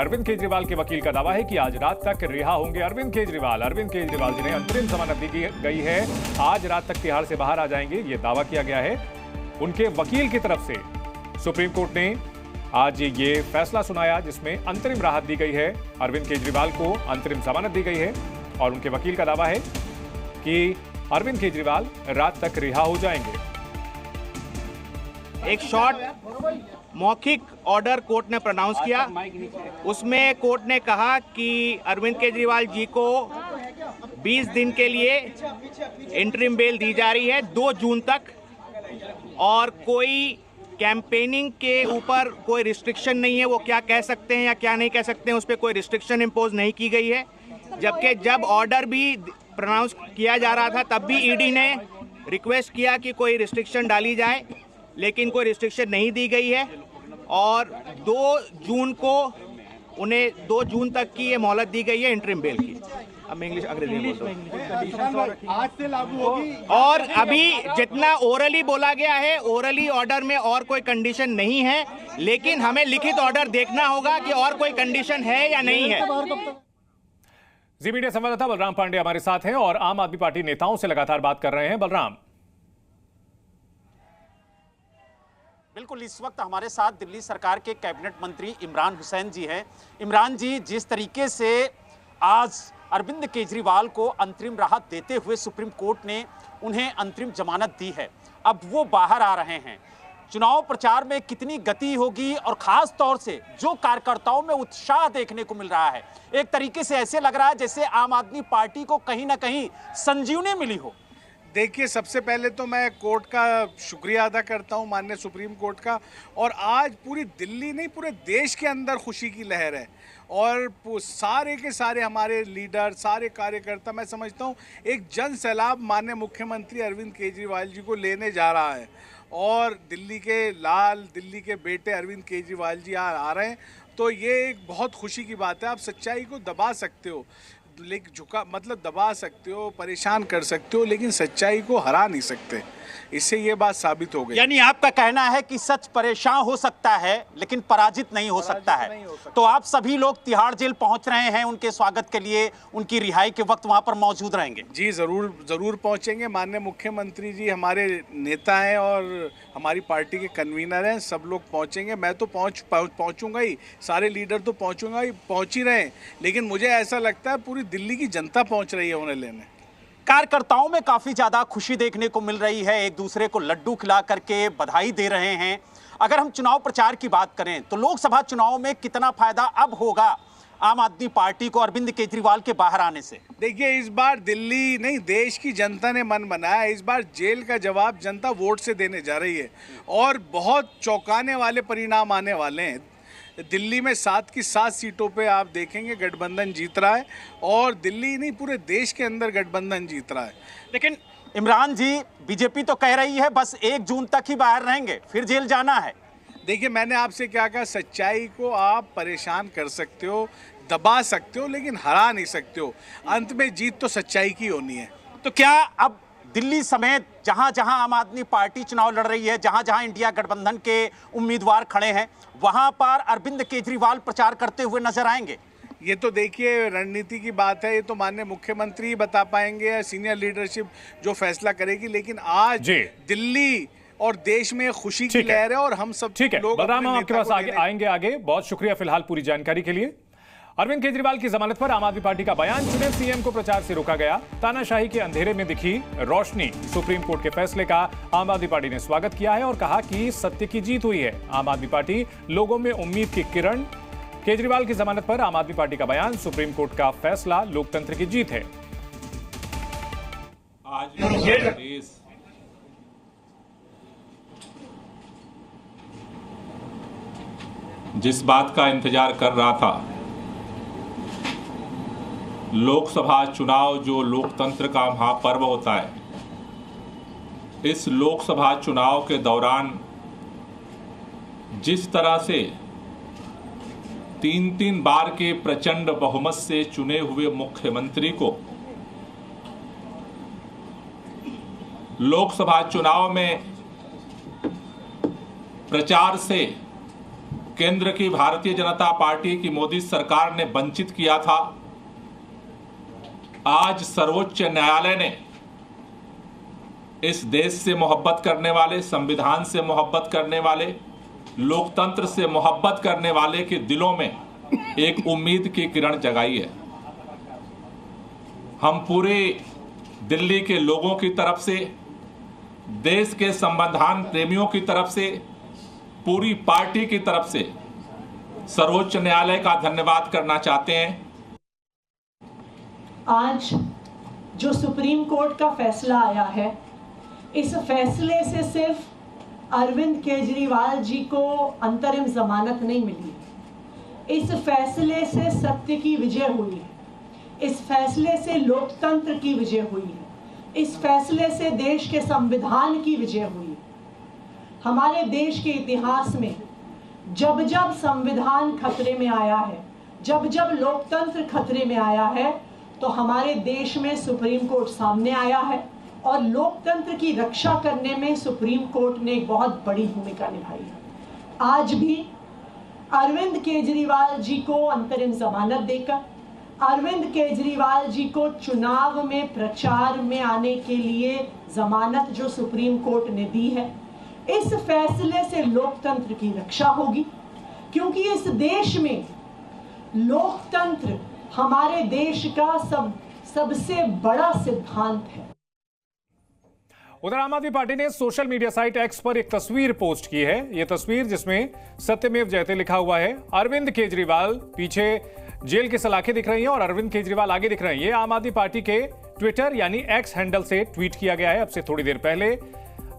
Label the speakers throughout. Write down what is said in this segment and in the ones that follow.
Speaker 1: अरविंद केजरीवाल के वकील का दावा है कि आज रात तक रिहा होंगे अरविंद केजरीवाल जिन्हें अंतरिम जमानत दी गई है, आज रात तक तिहाड़ से बाहर आ जाएंगे, ये दावा किया गया है। उनके वकील की तरफ से सुप्रीम कोर्ट ने आज ये फैसला सुनाया जिसमें अंतरिम राहत दी गई है, अरविंद केजरीवाल को अंतरिम जमानत दी गई है और उनके वकील का दावा है कि अरविंद केजरीवाल रात तक रिहा हो जाएंगे।
Speaker 2: एक शॉर्ट मौखिक ऑर्डर कोर्ट ने प्रोनाउंस किया, उसमें कोर्ट ने कहा कि अरविंद केजरीवाल जी को 20 दिन के लिए इंटरिम बेल दी जा रही है 2 जून तक, और कोई कैंपेनिंग के ऊपर कोई रिस्ट्रिक्शन नहीं है, वो क्या कह सकते हैं या क्या नहीं कह सकते हैं उस पर कोई रिस्ट्रिक्शन इम्पोज नहीं की गई है। जबकि जब ऑर्डर भी प्रोनाउंस किया जा रहा था तब भी ईडी ने रिक्वेस्ट किया कि कोई रिस्ट्रिक्शन डाली जाए, लेकिन कोई रिस्ट्रिक्शन नहीं दी गई है और 2 जून को उन्हें 2 जून तक की ये मोहलत दी गई है इंटरिम बेल की। अब मैं अंग्रेजी में आज से लागू होगी। और अभी जितना ओरली बोला गया है, ओरली ऑर्डर में और कोई कंडीशन नहीं है, लेकिन हमें लिखित ऑर्डर देखना होगा कि और कोई कंडीशन है या नहीं है।
Speaker 1: जी मीडिया संवाददाता बलराम पांडे हमारे साथ हैं और आम आदमी पार्टी नेताओं से लगातार बात कर रहे हैं। बलराम,
Speaker 3: बिल्कुल, इस वक्त हमारे साथ दिल्ली सरकार के कैबिनेट मंत्री इमरान हुसैन जी हैं। इमरान जी, जिस तरीके से आज अरविंद केजरीवाल को अंतरिम राहत देते हुए सुप्रीम कोर्ट ने उन्हें अंतरिम जमानत दी है, अब वो बाहर आ रहे हैं, चुनाव प्रचार में कितनी गति होगी और खास तौर से जो कार्यकर्ताओं में उत्साह देखने को मिल रहा है, एक तरीके से ऐसे लग रहा है जैसे आम आदमी पार्टी को कहीं ना कहीं संजीवनी मिली हो।
Speaker 4: देखिए, सबसे पहले तो मैं कोर्ट का शुक्रिया अदा करता हूं, माननीय सुप्रीम कोर्ट का। और आज पूरी दिल्ली नहीं, पूरे देश के अंदर खुशी की लहर है और सारे के सारे हमारे लीडर, सारे कार्यकर्ता, मैं समझता हूं एक जन सैलाब माननीय मुख्यमंत्री अरविंद केजरीवाल जी को लेने जा रहा है और दिल्ली के लाल, दिल्ली के बेटे अरविंद केजरीवाल जी आ रहे हैं, तो ये एक बहुत खुशी की बात है। आप सच्चाई को दबा सकते हो, लेकिन दबा सकते हो, परेशान कर सकते हो, लेकिन सच्चाई को हरा नहीं सकते। इससे ये बात साबित हो गई।
Speaker 3: यानी आपका कहना है कि सच परेशान हो सकता है लेकिन पराजित नहीं हो सकता है। तो आप सभी लोग तिहाड़ जेल पहुंच रहे हैं, उनके स्वागत के लिए, उनकी रिहाई के वक्त वहां पर मौजूद रहेंगे?
Speaker 4: जी जरूर पहुंचेंगे। माननीय मुख्यमंत्री जी हमारे नेता हैं और हमारी पार्टी के कन्वीनर हैं, सब लोग पहुंचेंगे। मैं तो पहुंचूंगा ही, सारे लीडर तो पहुंचूंगा ही, पहुंच ही रहे हैं, लेकिन मुझे ऐसा लगता है पूरी दिल्ली की जनता पहुंच रही है उन्हें लेने।
Speaker 3: कार्यकर्ताओं में काफी ज्यादा खुशी देखने को मिल रही है, एक दूसरे को लड्डू खिला करके बधाई दे रहे हैं। अगर हम चुनाव प्रचार की बात करें तो लोकसभा चुनाव में कितना फायदा अब होगा आम आदमी पार्टी को अरविंद केजरीवाल के बाहर आने से?
Speaker 4: देखिए, इस बार दिल्ली नहीं, देश की जनता ने मन बनाया। इस बार जेल का जवाब जनता वोट से देने जा रही है और बहुत चौंकाने वाले परिणाम आने वाले हैं। दिल्ली में 7 की 7 सीटों पे आप देखेंगे गठबंधन जीत रहा है और दिल्ली नहीं, पूरे देश के अंदर गठबंधन जीत रहा है।
Speaker 3: लेकिन इमरान जी, बीजेपी तो कह रही है बस 1 जून तक ही बाहर रहेंगे, फिर जेल जाना है।
Speaker 4: देखिए, मैंने आपसे क्या कहा, सच्चाई को आप परेशान कर सकते हो, दबा सकते हो, लेकिन हरा नहीं सकते हो। अंत में जीत तो सच्चाई की होनी है।
Speaker 3: तो क्या अब दिल्ली समेत जहां जहां आम आदमी पार्टी चुनाव लड़ रही है, जहां जहां इंडिया गठबंधन के उम्मीदवार खड़े हैं, वहां पर अरविंद केजरीवाल प्रचार करते हुए नजर आएंगे?
Speaker 4: ये तो देखिए रणनीति की बात है, ये तो माननीय मुख्यमंत्री बता पाएंगे या सीनियर लीडरशिप जो फैसला करेगी, लेकिन आज दिल्ली और देश में खुशी की लहर है और हम सब लोग।
Speaker 1: बलराम, हम आपके पास आगे। बहुत शुक्रिया फिलहाल पूरी जानकारी के लिए। अरविंद केजरीवाल की जमानत पर आम आदमी पार्टी का बयान, चुने सीएम को प्रचार से रोका गया, तानाशाही के अंधेरे में दिखी रोशनी, सुप्रीम कोर्ट के फैसले का आम आदमी पार्टी ने स्वागत किया है और कहा कि सत्य की जीत हुई है। आम आदमी पार्टी लोगों में उम्मीद की किरण। केजरीवाल की जमानत पर आम आदमी पार्टी का बयान, सुप्रीम कोर्ट का फैसला लोकतंत्र की जीत है।
Speaker 5: आज देश जिस बात का इंतजार कर रहा था, लोकसभा चुनाव जो लोकतंत्र का महापर्व होता है, इस लोकसभा चुनाव के दौरान जिस तरह से 3 बार के प्रचंड बहुमत से चुने हुए मुख्यमंत्री को लोकसभा चुनाव में प्रचार से केंद्र की भारतीय जनता पार्टी की मोदी सरकार ने वंचित किया था, आज सर्वोच्च न्यायालय ने इस देश से मोहब्बत करने वाले, संविधान से मोहब्बत करने वाले, लोकतंत्र से मोहब्बत करने वाले के दिलों में एक उम्मीद की किरण जगाई है। हम पूरे दिल्ली के लोगों की तरफ से, देश के संविधान प्रेमियों की तरफ से, पूरी पार्टी की तरफ से सर्वोच्च न्यायालय का धन्यवाद करना चाहते हैं।
Speaker 6: आज जो सुप्रीम कोर्ट का फैसला आया है, इस फैसले से सिर्फ अरविंद केजरीवाल जी को अंतरिम जमानत नहीं मिली। इस फैसले से सत्य की विजय हुई है, इस फैसले से लोकतंत्र की विजय हुई है, इस फैसले से देश के संविधान की विजय हुई है। हमारे देश के इतिहास में जब जब संविधान खतरे में आया है, जब जब लोकतंत्र खतरे में आया है, तो हमारे देश में सुप्रीम कोर्ट सामने आया है और लोकतंत्र की रक्षा करने में सुप्रीम कोर्ट ने एक बहुत बड़ी भूमिका निभाई है। आज भी अरविंद केजरीवाल जी को अंतरिम जमानत देकर, अरविंद केजरीवाल जी को चुनाव में प्रचार में आने के लिए जमानत जो सुप्रीम कोर्ट ने दी है, इस फैसले से लोकतंत्र की रक्षा होगी, क्योंकि इस देश में लोकतंत्र हमारे देश का सबसे बड़ा सिद्धांत है।
Speaker 1: उधर आम आदमी पार्टी ने सोशल मीडिया साइट एक्स पर एक तस्वीर पोस्ट की है। यह तस्वीर जिसमें सत्यमेव जयते लिखा हुआ है। अरविंद केजरीवाल पीछे जेल की सलाखें दिख रही हैं और अरविंद केजरीवाल आगे दिख रहे हैं। यह आम आदमी पार्टी के ट्विटर यानी एक्स हैंडल से ट्वीट किया गया है अब से थोड़ी देर पहले।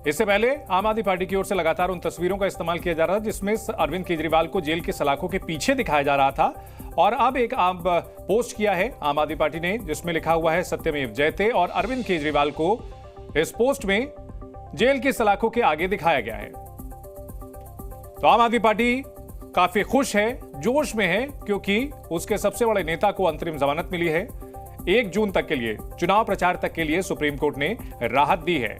Speaker 1: इससे पहले आम आदमी पार्टी की ओर से लगातार उन तस्वीरों का इस्तेमाल किया जा रहा था जिसमें अरविंद केजरीवाल को जेल की सलाखों के पीछे दिखाया जा रहा था, और अब एक पोस्ट किया है आम आदमी पार्टी ने जिसमें लिखा हुआ है सत्यमेव जयते, और अरविंद केजरीवाल को इस पोस्ट में जेल की सलाखों के आगे दिखाया गया है। तो आम आदमी पार्टी काफी खुश है, जोश में है, क्योंकि उसके सबसे बड़े नेता को अंतरिम जमानत मिली है। 1 जून तक के लिए, चुनाव प्रचार तक के लिए सुप्रीम कोर्ट ने राहत दी है।